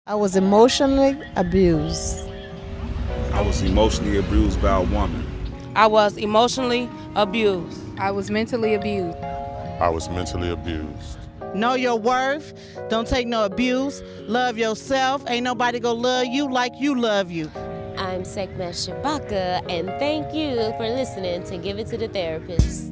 I was emotionally abused. I was emotionally abused by a woman. I was emotionally abused. I was mentally abused. I was mentally abused. Know your worth. Don't take no abuse. Love yourself. Ain't nobody gonna love you like you love you. I'm Sekhmet Shabaka, and thank you for listening to Give It to the Therapist.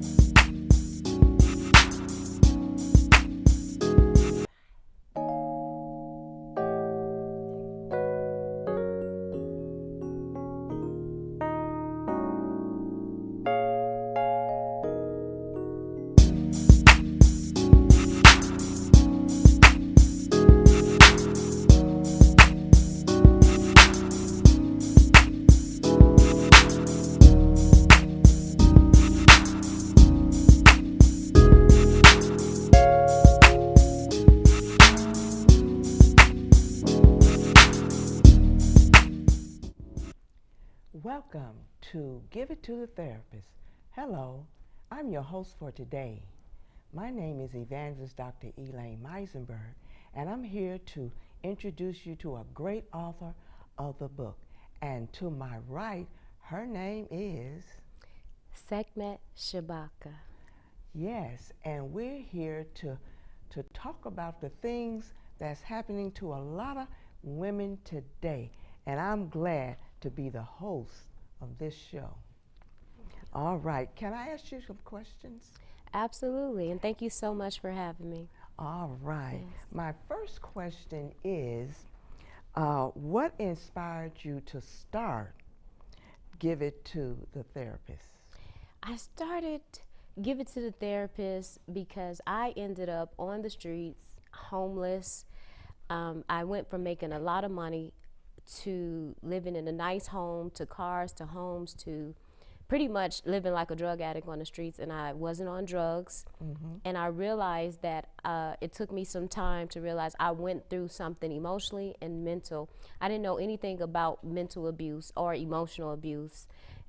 Welcome to Give It to the Therapist. Hello, I'm your host for today. My name is Evangelist Dr. Elaine Meisenberg, and I'm here to introduce you to a great author of the book. And to my right, her name is Sekhmet Shabaka. Yes, and we're here to talk about the things that's happening to a lot of women today. And I'm glad to be the host of this show. All right, can I ask you some questions? Absolutely, and thank you so much for having me. All right. Yes. My first question is, what inspired you to start Give It to the Therapist? I started Give It to the Therapist because I ended up on the streets, homeless. I went from making a lot of money to living in a nice home, to cars, to homes, to pretty much living like a drug addict on the streets. And I wasn't on drugs. And I realized that it took me some time to realize I went through something emotionally and mental. I didn't know anything about mental abuse or emotional abuse.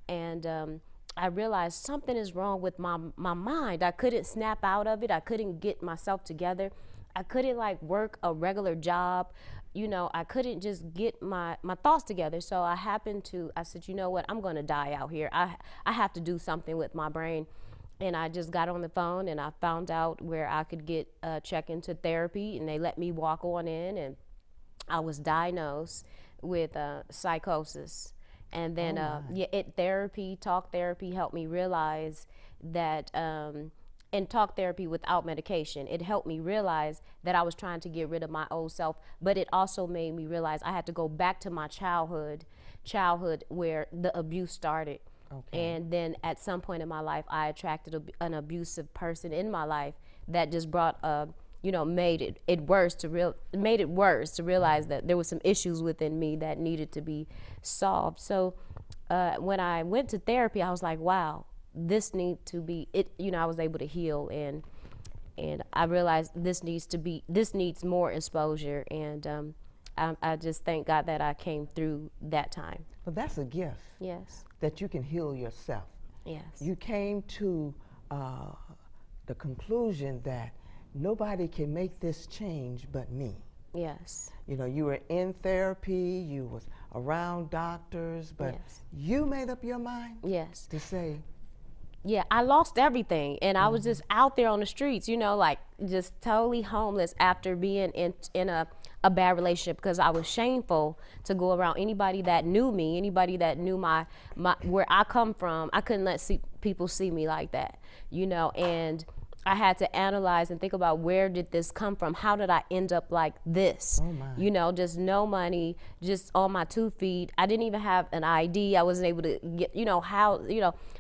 And I realized something is wrong with my mind. I couldn't snap out of it. I couldn't get myself together. I couldn't work a regular job. I couldn't just get my thoughts together. So I said, you know what, I'm going to die out here. I have to do something with my brain. And I just got on the phone and I found out where I could get check into therapy, and they let me walk on in, and I was diagnosed with psychosis. And then talk therapy helped me realize that and talk therapy without medication, it helped me realize that I was trying to get rid of my old self, but it also made me realize I had to go back to my childhood where the abuse started. Okay. And then at some point in my life, I attracted an abusive person in my life that just brought made it worse to realize that there was some issues within me that needed to be solved. So when I went to therapy, I was like, wow, this needs to be it. I was able to heal, and I realized this needs more exposure, and I just thank God that I came through that time. Well, that's a gift. Yes. That you can heal yourself. Yes. You came to the conclusion that nobody can make this change but me. Yes. You were in therapy, you was around doctors, but Yes. you made up your mind Yes. to say, Yeah, I lost everything, and I was just out there on the streets, just totally homeless after being in a bad relationship, because I was shameful to go around anybody that knew me, anybody that knew my where I come from. I couldn't let people see me like that, and I had to analyze and think about, where did this come from? How did I end up like this? Oh my. Just no money, just on my 2 feet. I didn't even have an ID. I wasn't able to get,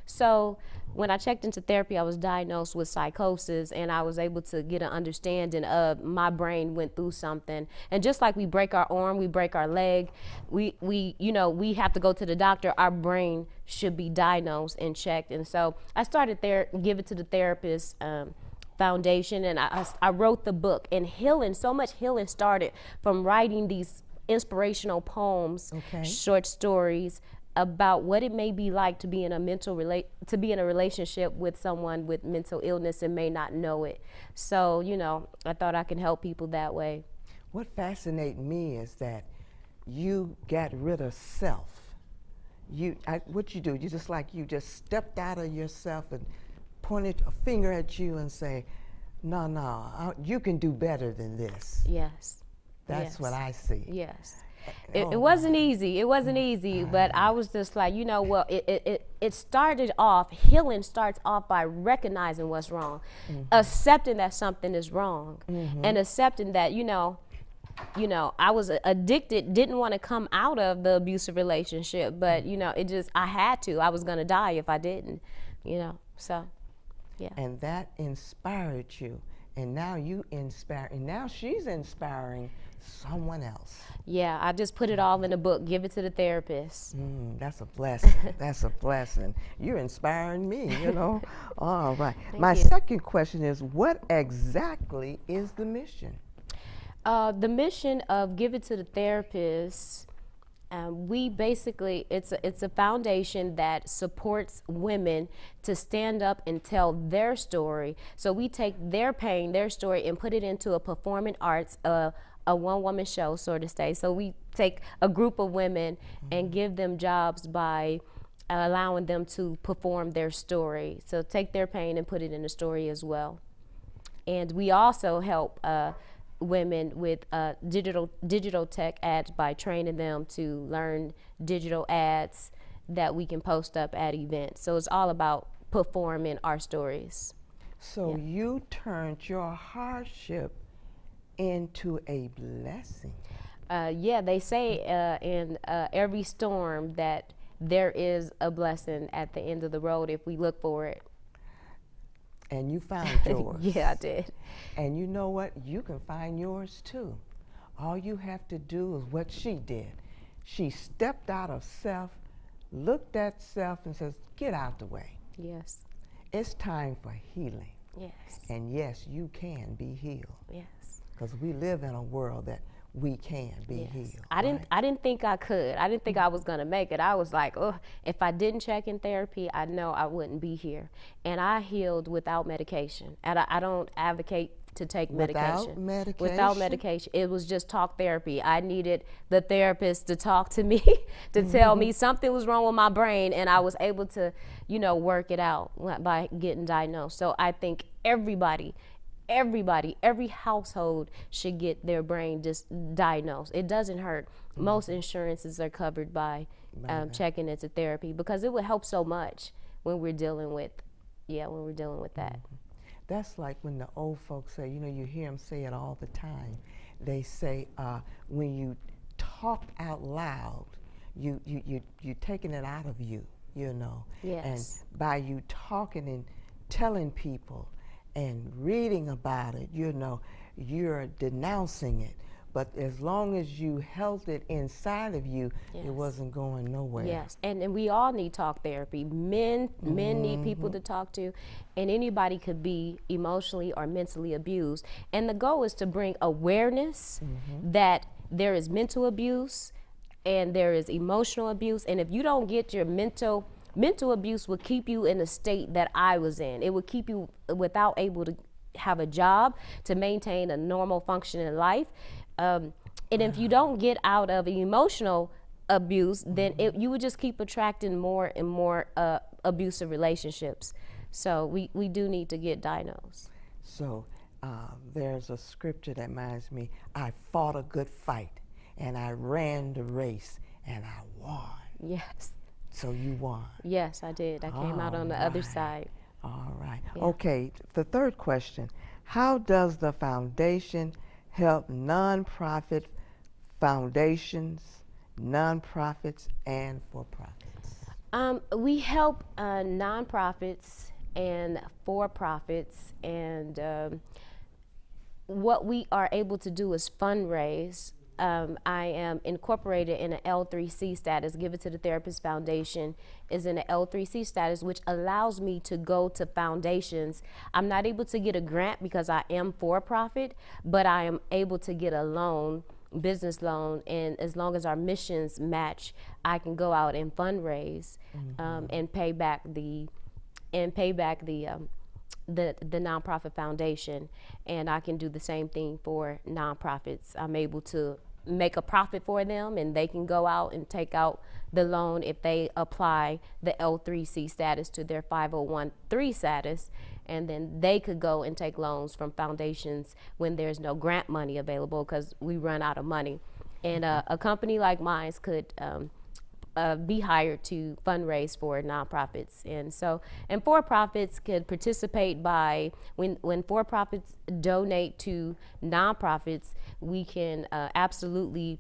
so when I checked into therapy, I was diagnosed with psychosis, and I was able to get an understanding of my brain went through something. And just like we break our arm, we break our leg, we have to go to the doctor. Our brain should be diagnosed and checked. And so I started Give It to the Therapist foundation, and I wrote the book. And so much healing started from writing these inspirational poems, Okay. short stories, about what it may be like to be in a relationship with someone with mental illness and may not know it. So, I thought I can help people that way. what fascinates me is that you got rid of self. What you do, you just stepped out of yourself and pointed a finger at you and say, no, you can do better than this. Yes. That's what I see. Yes. It wasn't easy. It wasn't easy, but I was just like, it started off, healing starts off by recognizing what's wrong, accepting that something is wrong, and accepting that, I was addicted, didn't want to come out of the abusive relationship, but, I had to. I was going to die if I didn't, so, yeah. And that inspired you, and now you inspire, and now she's inspiring someone else. Yeah, I just put it all in a book, give it to the therapist. That's a blessing. That's a blessing. You're inspiring me, All right. My second question is, what exactly is the mission? The mission of Give It to the Therapist, we basically, it's a foundation that supports women to stand up and tell their story. So we take their pain, their story, and put it into a performing arts, a one-woman show, so to say. So we take a group of women and give them jobs by allowing them to perform their story. So take their pain and put it in a story as well. And we also help women with digital tech ads by training them to learn digital ads that we can post up at events. So it's all about performing our stories. So you turned your hardship into a blessing. They say in every storm that there is a blessing at the end of the road if we look for it. And you found yours. Yeah, I did. And you know what? You can find yours too. All you have to do is what she did. She stepped out of self, looked at self, and says, get out the way. Yes. It's time for healing. Yes. And yes, you can be healed. Yes. Because we live in a world that we can be healed. I didn't think I could. I didn't think I was gonna make it. I was like, oh, if I didn't check in therapy, I know I wouldn't be here. And I healed without medication. And I don't advocate to take medication. Without medication. It was just talk therapy. I needed the therapist to talk to me, to tell me something was wrong with my brain, and I was able to, work it out by getting diagnosed. So I think everybody, every household should get their brain just diagnosed. It doesn't hurt. Most insurances are covered by checking into therapy because it would help so much when we're dealing with, that. That's like when the old folks say, you hear them say it all the time. They say when you talk out loud, you're taking it out of you, Yes. And by you talking and telling people and reading about it, you're denouncing it. But as long as you held it inside of you, it wasn't going nowhere. Yes, and we all need talk therapy. Men need people to talk to, and anybody could be emotionally or mentally abused. And the goal is to bring awareness that there is mental abuse and there is emotional abuse. And if you don't get your mental abuse will keep you in a state that I was in. It would keep you without able to have a job, to maintain a normal functioning life. And if you don't get out of emotional abuse, then you would just keep attracting more and more abusive relationships. So we do need to get diagnosed. So there's a scripture that reminds me, I fought a good fight and I ran the race and I won. Yes. So you won. Yes, I did. I came out on the other side. All right. Yeah. Okay, the third question. How does the foundation help nonprofit foundations, nonprofits, and for-profits? We help nonprofits and for-profits, and what we are able to do is fundraise. I am incorporated in an L3C status. Give It to the Therapist Foundation is in an L3C status, which allows me to go to foundations. I'm not able to get a grant because I am for-profit, but I am able to get a loan, business loan, and as long as our missions match, I can go out and fundraise and pay back the the nonprofit foundation, and I can do the same thing for nonprofits. I'm able to make a profit for them, and they can go out and take out the loan if they apply the L3C status to their 501(c)(3) status, and then they could go and take loans from foundations when there's no grant money available because we run out of money. And a company like mine could be hired to fundraise for nonprofits. And for-profits could participate by, when for-profits donate to nonprofits, we can absolutely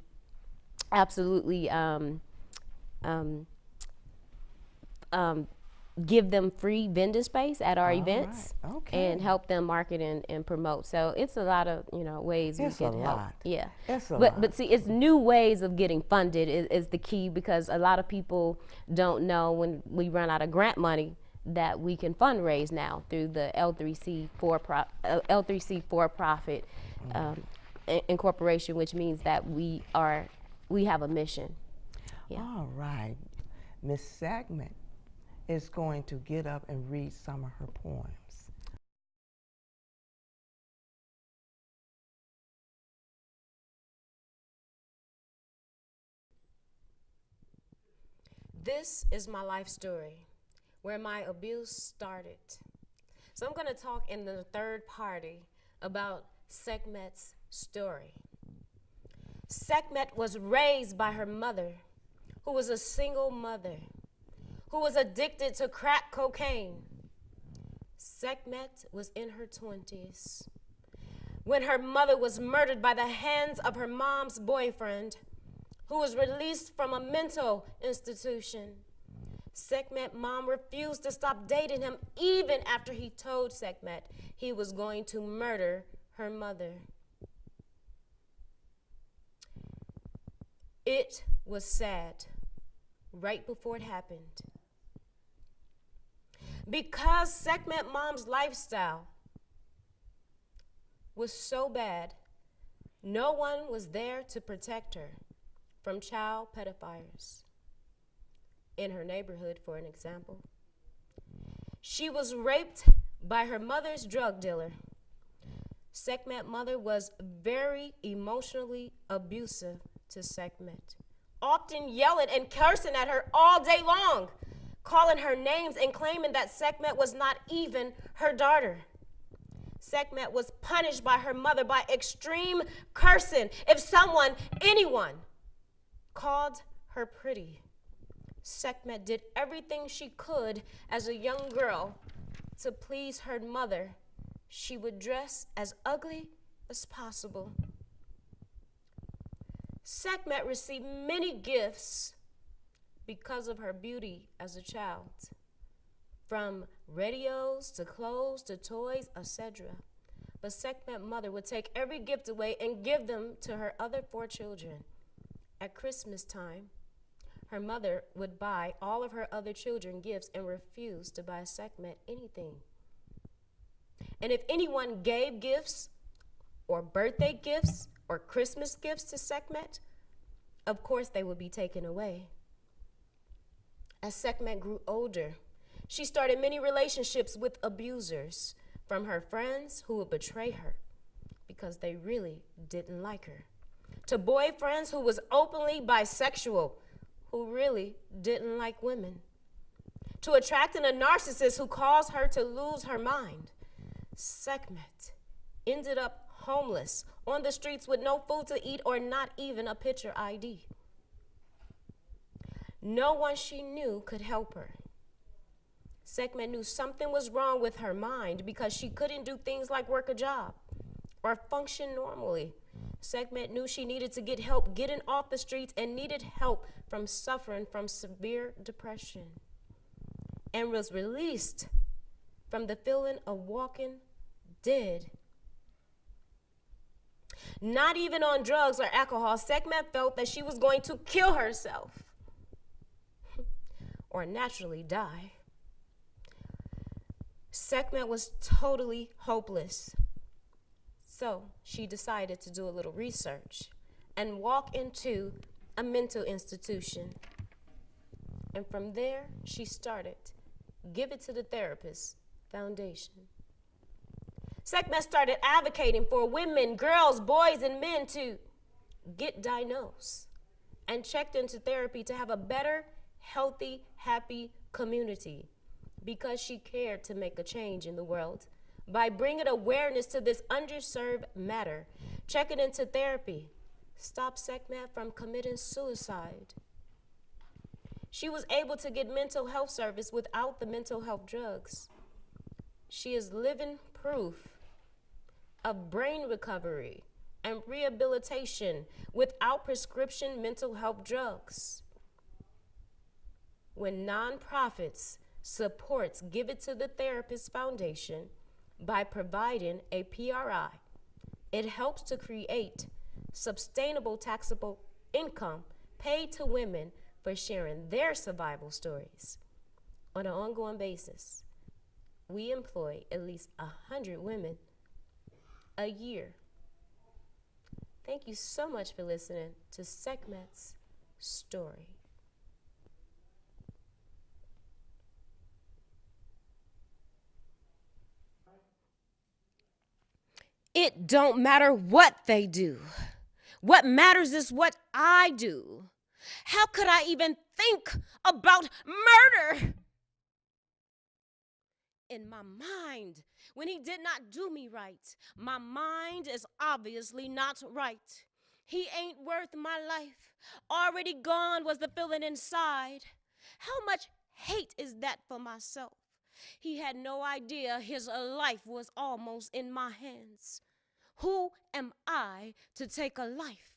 give them free vendor space at our events, and help them market and promote. So it's a lot of ways we can help. Yeah, but see, it's new ways of getting funded is the key, because a lot of people don't know when we run out of grant money that we can fundraise now through the L3C for-profit incorporation, which means that we have a mission. Yeah. All right, Miss Sekhmet is going to get up and read some of her poems. This is my life story, where my abuse started. So I'm going to talk in the third party about Sekhmet's story. Sekhmet was raised by her mother, who was a single mother, who was addicted to crack cocaine. Sekhmet was in her 20s when her mother was murdered by the hands of her mom's boyfriend, who was released from a mental institution. Sekhmet's mom refused to stop dating him even after he told Sekhmet he was going to murder her mother. It was sad right before it happened. Because Sekhmet's mom's lifestyle was so bad, no one was there to protect her from child pedophiles in her neighborhood, for an example. She was raped by her mother's drug dealer. Sekhmet's mother was very emotionally abusive to Sekhmet, often yelling and cursing at her all day long, calling her names and claiming that Sekhmet was not even her daughter. Sekhmet was punished by her mother by extreme cursing if anyone, called her pretty. Sekhmet did everything she could as a young girl to please her mother. She would dress as ugly as possible. Sekhmet received many gifts because of her beauty as a child, from radios to clothes to toys, etc. But Sekhmet's mother would take every gift away and give them to her other 4 children. At Christmas time, her mother would buy all of her other children gifts and refuse to buy Sekhmet anything. And if anyone gave gifts or birthday gifts or Christmas gifts to Sekhmet, of course they would be taken away. As Sekhmet grew older, she started many relationships with abusers, from her friends who would betray her because they really didn't like her, to boyfriends who was openly bisexual, who really didn't like women, to attracting a narcissist who caused her to lose her mind. Sekhmet ended up homeless on the streets with no food to eat or not even a picture ID. No one she knew could help her. Sekhmet knew something was wrong with her mind because she couldn't do things like work a job or function normally. Sekhmet knew she needed to get help getting off the streets and needed help from suffering from severe depression, and was released from the feeling of walking dead. Not even on drugs or alcohol, Sekhmet felt that she was going to kill herself or naturally die. Sekhmet was totally hopeless. So she decided to do a little research and walk into a mental institution. And from there, she started Give It to the Therapist Foundation. Sekhmet started advocating for women, girls, boys, and men to get diagnosed and checked into therapy to have a better, healthy, happy community because she cared to make a change in the world by bringing awareness to this underserved matter. Checking into therapy stopped Sekhmet from committing suicide. She was able to get mental health service without the mental health drugs. She is living proof of brain recovery and rehabilitation without prescription mental health drugs. When nonprofits supports Give It to the Therapist Foundation by providing a PRI, it helps to create sustainable taxable income paid to women for sharing their survival stories. On an ongoing basis, we employ at least 100 women a year. Thank you so much for listening to Sekhmet's story. It don't matter what they do. What matters is what I do. How could I even think about murder? In my mind, when he did not do me right, my mind is obviously not right. He ain't worth my life. Already gone was the feeling inside. How much hate is that for myself? He had no idea his life was almost in my hands. Who am I to take a life?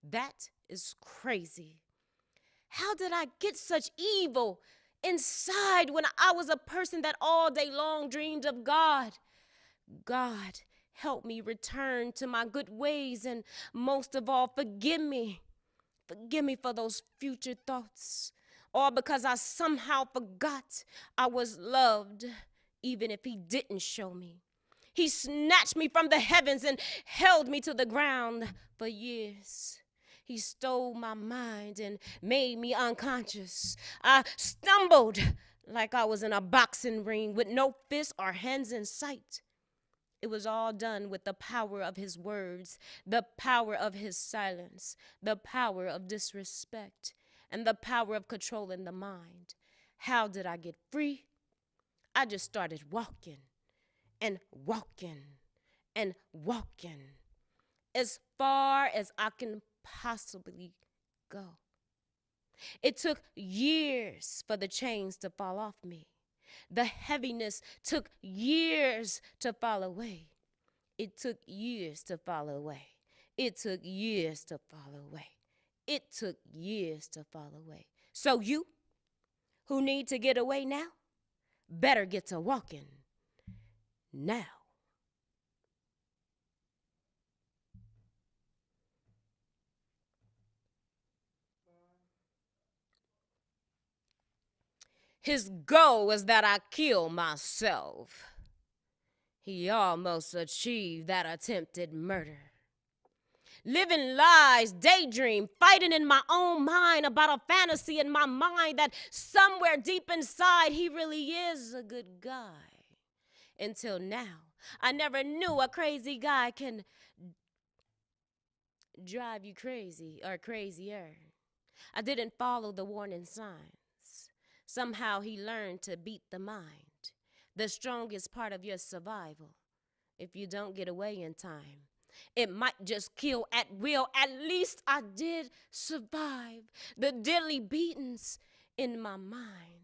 That is crazy. How did I get such evil inside when I was a person that all day long dreamed of God? God, help me return to my good ways, and most of all, forgive me. Forgive me for those future thoughts, all because I somehow forgot I was loved, even if he didn't show me. He snatched me from the heavens and held me to the ground for years. He stole my mind and made me unconscious. I stumbled like I was in a boxing ring with no fists or hands in sight. It was all done with the power of his words, the power of his silence, the power of disrespect, and the power of controlling the mind. How did I get free? I just started walking and walking and walking as far as I can possibly go. It took years for the chains to fall off me. The heaviness took years to fall away. It took years to fall away. It took years to fall away. It took years to fall away. So you who need to get away now, better get to walking now. His goal was that I kill myself. He almost achieved that attempted murder. Living lies, daydream, fighting in my own mind about a fantasy in my mind that somewhere deep inside he really is a good guy. Until now, I never knew a crazy guy can drive you crazy or crazier. I didn't follow the warning signs. Somehow he learned to beat the mind, the strongest part of your survival. If you don't get away in time, it might just kill at will. At least I did survive the deadly beatings in my mind.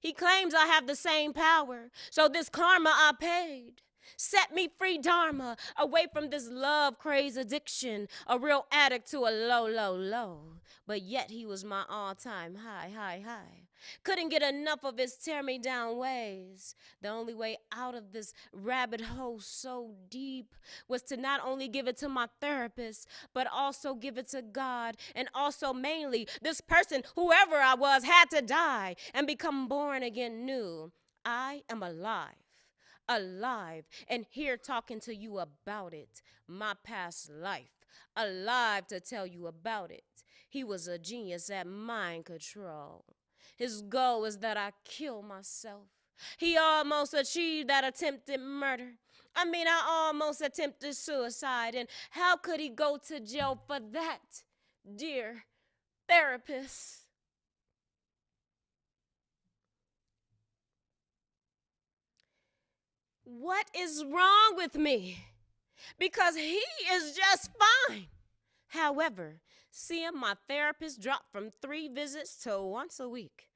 He claims I have the same power, so this karma I paid. Set me free, Dharma, away from this love craze addiction, a real addict to a low, low, low. But yet he was my all-time high, high, high. Couldn't get enough of his tear me down ways. The only way out of this rabbit hole so deep was to not only give it to my therapist, but also give it to God. And also mainly, this person, whoever I was, had to die and become born again new. I am alive. Alive, and here talking to you about it, my past life, alive to tell you about it. He was a genius at mind control. His goal was that I kill myself. He almost achieved that attempted murder. I mean, I almost attempted suicide. And how could he go to jail for that, dear therapist? What is wrong with me? Because he is just fine. However, seeing my therapist drop from 3 visits to once a week.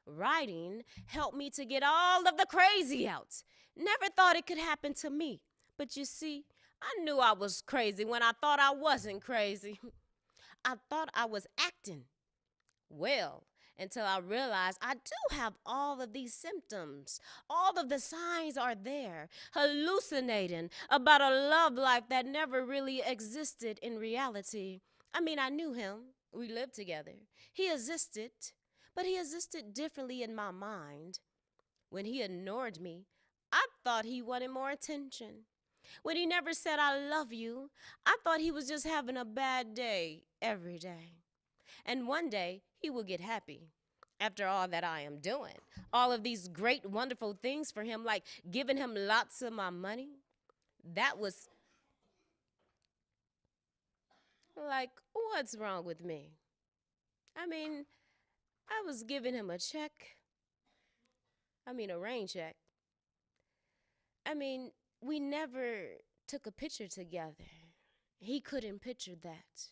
Writing helped me to get all of the crazy out. Never thought it could happen to me. But you see, I knew I was crazy when I thought I wasn't crazy. I thought I was acting well until I realized I do have all of these symptoms. All of the signs are there, hallucinating about a love life that never really existed in reality. I mean, I knew him. We lived together. He existed, but he existed differently in my mind. When he ignored me, I thought he wanted more attention. When he never said, I love you, I thought he was just having a bad day every day. And one day, he will get happy. After all that I am doing, all of these great, wonderful things for him, like giving him lots of my money, that was like, what's wrong with me? I mean, I was giving him a check. A rain check. We never took a picture together. He couldn't picture that.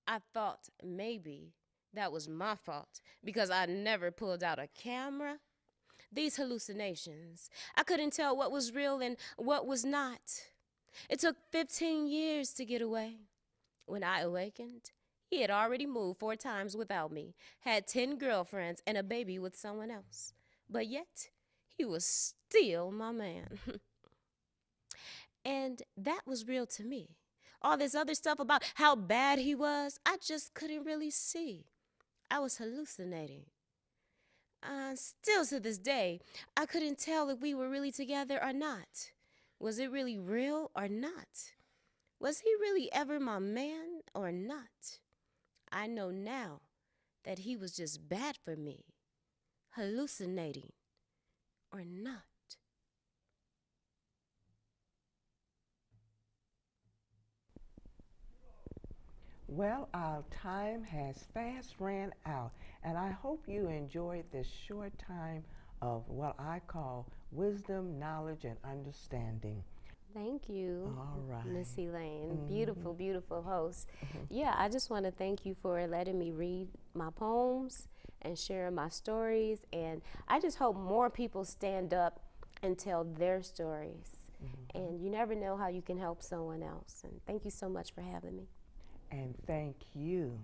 I thought maybe that was my fault because I never pulled out a camera. These hallucinations, I couldn't tell what was real and what was not. It took 15 years to get away. When I awakened, he had already moved 4 times without me, had 10 girlfriends and a baby with someone else. But yet, he was still my man. And that was real to me. All this other stuff about how bad he was, I just couldn't really see. I was hallucinating. Still to this day, I couldn't tell if we were really together or not. Was it really real or not? Was he really ever my man or not? I know now that he was just bad for me, hallucinating or not. Well, our time has fast ran out, and I hope you enjoyed this short time of what I call wisdom, knowledge, and understanding. Thank you, All right. Miss Elaine. Beautiful, beautiful host. Yeah, I just want to thank you for letting me read my poems and share my stories. And I just hope more people stand up and tell their stories. And you never know how you can help someone else. And thank you so much for having me. And thank you.